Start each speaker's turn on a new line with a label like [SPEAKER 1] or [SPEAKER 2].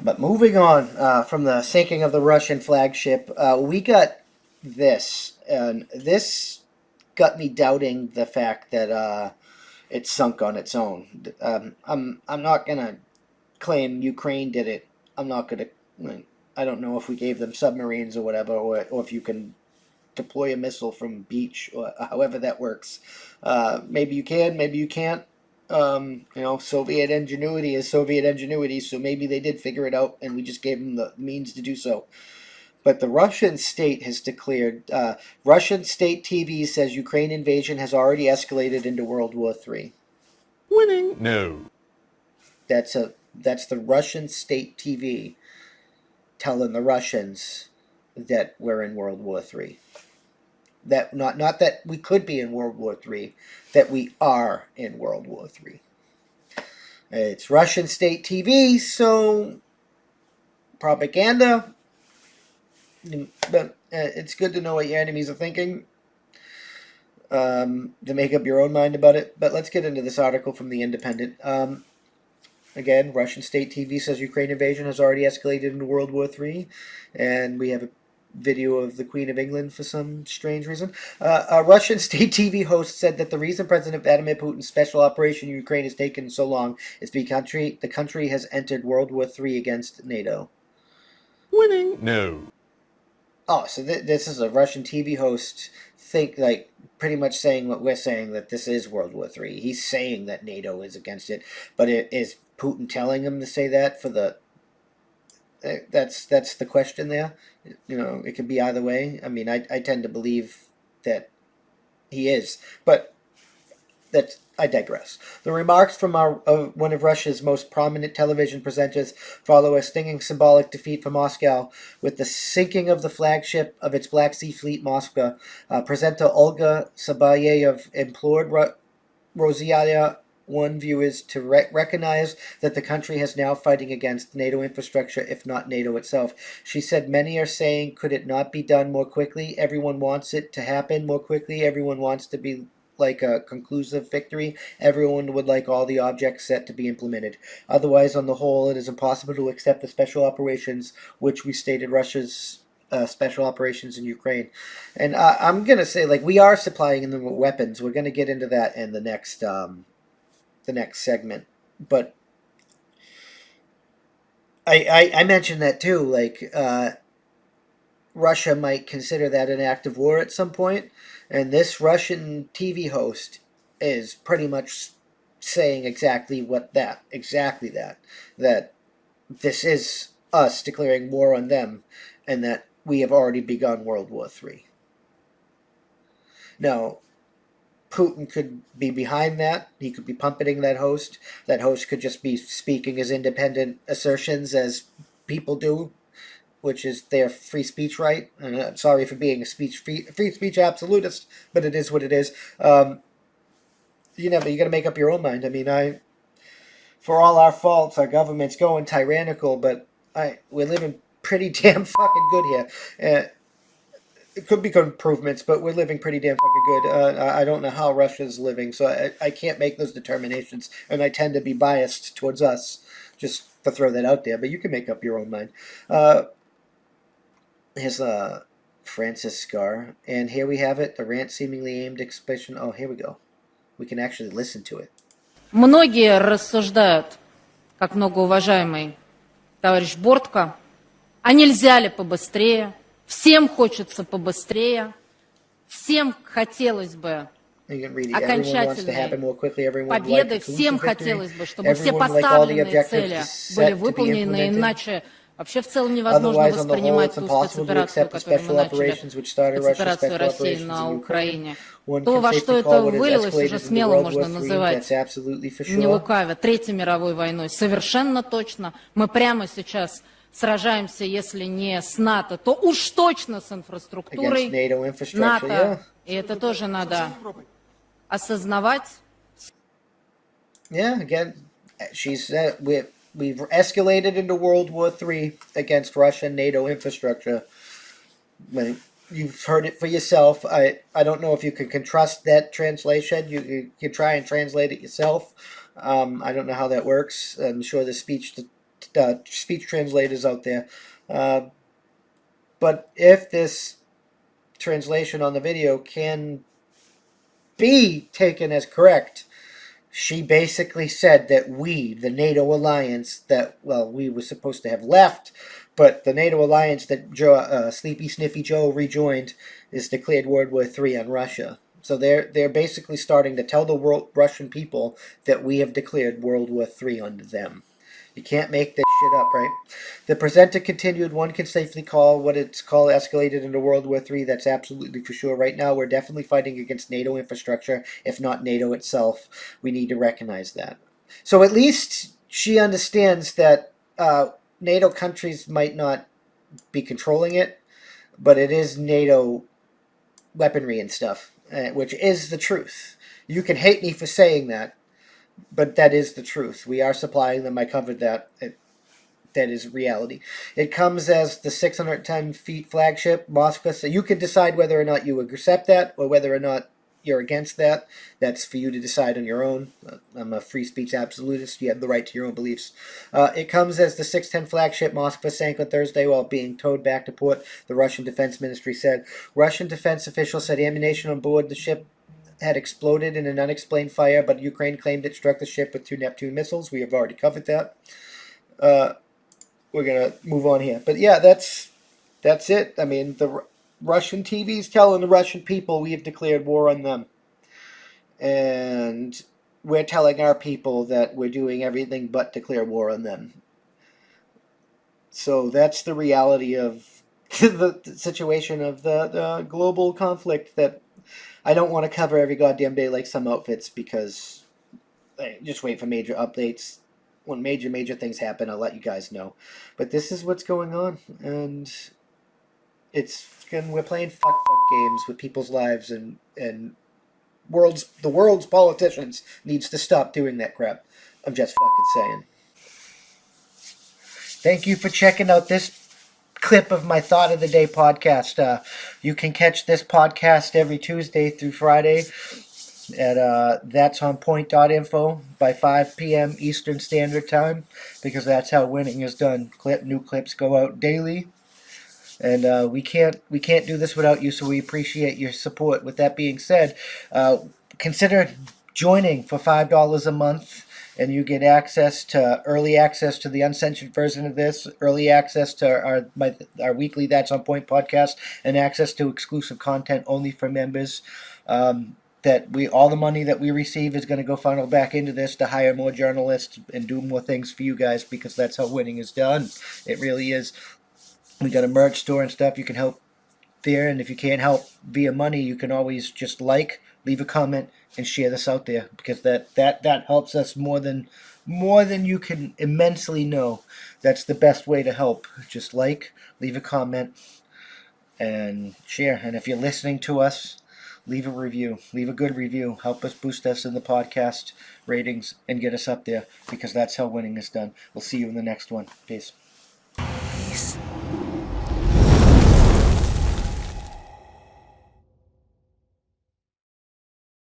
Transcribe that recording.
[SPEAKER 1] But moving on from the sinking of the Russian flagship, we got this, and this got me doubting the fact that it sunk on its own. I'm not gonna claim Ukraine did it. I'm not gonna. I don't know if we gave them submarines or whatever, or if you can deploy a missile from beach, or however that works. Maybe you can, maybe you can't. Soviet ingenuity is Soviet ingenuity, so maybe they did figure it out, and we just gave them the means to do so. But the Russian state has declared. Russian state TV says Ukraine invasion has already escalated into World War III.
[SPEAKER 2] Winning? No.
[SPEAKER 1] That's the Russian state TV telling the Russians that we're in World War III. That not that we could be in World War III, that we are in World War III. It's Russian state TV, so propaganda. But it's good to know what your enemies are thinking, to make up your own mind about it. But let's get into this article from The Independent. Again, Russian state TV says Ukraine invasion has already escalated into World War III, and we have a video of the Queen of England for some strange reason. A Russian state TV host said that the reason President Vladimir Putin's special operation in Ukraine has taken so long is because the country has entered World War III against NATO.
[SPEAKER 2] Winning? No.
[SPEAKER 1] Oh, so this is a Russian TV host pretty much saying what we're saying, that this is World War III. He's saying that NATO is against it, but is Putin telling him to say that for the... That's the question there. It could be either way. I mean, I tend to believe that he is, but I digress. The remarks from one of Russia's most prominent television presenters follow a stinging symbolic defeat for Moscow. With the sinking of the flagship of its Black Sea Fleet, Moscow, presenter Olga Sabayev implored Rossiya One viewers to recognize that the country has now fighting against NATO infrastructure, if not NATO itself. She said, many are saying, could it not be done more quickly? Everyone wants it to happen more quickly. Everyone wants to be like a conclusive victory. Everyone would like all the objects set to be implemented. Otherwise, on the whole, it is impossible to accept the special operations which we stated Russia's special operations in Ukraine. And I'm going to say, we are supplying them with weapons. We're going to get into that in the next segment. But I mentioned that too, Russia might consider that an act of war at some point. And this Russian TV host is pretty much saying exactly that this is us declaring war on them, and that we have already begun World War III. Now, Putin could be behind that. He could be pumpeting that host. That host could just be speaking his independent assertions as people do, which is their free speech right. And I'm sorry for being a free speech absolutist, but it is what it is. But you got to make up your own mind. I mean, for all our faults, our government's going tyrannical, but we're living pretty damn fucking good here. It could be improvements, but we're living pretty damn fucking good. I don't know how Russia's living, so I can't make those determinations, and I tend to be biased towards us, just to throw that out there, but you can make up your own mind. Here's Francis Scar, and here we have it, the rant seemingly aimed expression. Oh, here we go. We can actually listen to it.
[SPEAKER 3] Многие рассуждают, как многоуважаемый товарищ Бортко, а нельзя ли побыстрее? Всем хочется побыстрее. Всем хотелось бы окончательной победы. Всем хотелось бы, чтобы все поставленные цели были выполнены, иначе вообще в целом невозможно воспринимать ту спецоперацию, которую мы начали, спецоперацию России на Украине. То, во что это вылилось, уже смело можно называть, не лукавя, Третьей мировой войной. Совершенно точно. Мы прямо сейчас сражаемся, если не с НАТО, то уж точно с инфраструктурой НАТО. И это тоже надо осознавать.
[SPEAKER 1] Yeah, again, we've escalated into World War III against Russian NATO infrastructure. You've heard it for yourself. I don't know if you can trust that translation. You can try and translate it yourself. I don't know how that works. I'm sure the speech speech translators out there. But if this translation on the video can be taken as correct, she basically said that we, the NATO alliance, that, well, we were supposed to have left, but the NATO alliance that Sleepy Sniffy Joe rejoined is declared World War III on Russia. So they're basically starting to tell the Russian people that we have declared World War III on them. You can't make this shit up, right? The presenter continued, one can safely call what it's called escalated into World War III. That's absolutely for sure. Right now, we're definitely fighting against NATO infrastructure, if not NATO itself. We need to recognize that. So at least she understands that NATO countries might not be controlling it, but it is NATO weaponry and stuff, which is the truth. You can hate me for saying that, but that is the truth. We are supplying them. I covered that. That is reality. It comes as the 610 feet flagship Moscow. So you can decide whether or not you accept that or whether or not you're against that. That's for you to decide on your own. I'm a free speech absolutist. You have the right to your own beliefs. It comes as the 610 flagship Moscow sank on Thursday while being towed back to port, the Russian Defense Ministry said. Russian defense officials said ammunition on board the ship had exploded in an unexplained fire, but Ukraine claimed it struck the ship with 2 Neptune missiles. We have already covered that. We're going to move on here. But yeah, that's it. I mean, the Russian TV's telling the Russian people we have declared war on them. And we're telling our people that we're doing everything but declare war on them. So that's the reality of the situation of the global conflict that I don't want to cover every goddamn day like some outfits, because just wait for major updates. When major things happen, I'll let you guys know. But this is what's going on, and we're playing fuck games with people's lives, and the world's politicians needs to stop doing that crap. I'm just fucking saying. Thank you for checking out this clip of my Thought of the Day podcast. You can catch this podcast every Tuesday through Friday at that'sonpoint.info by 5 p.m. Eastern Standard Time, because that's how winning is done. New clips go out daily, and we can't do this without you, so we appreciate your support. With that being said, consider joining for $5 a month, and you get early access to the uncensored version of this, early access to our weekly That's On Point podcast, and access to exclusive content only for members. All the money that we receive is going to go funnel back into this to hire more journalists and do more things for you guys, because that's how winning is done. It really is. We got a merch store and stuff. You can help there, and if you can't help via money, you can always just leave a comment, and share this out there, because that helps us more than you can immensely know. That's the best way to help. Just leave a comment, and share. And if you're listening to us, leave a review. Leave a good review. Help us boost us in the podcast ratings and get us up there, because that's how winning is done. We'll see you in the next one. Peace.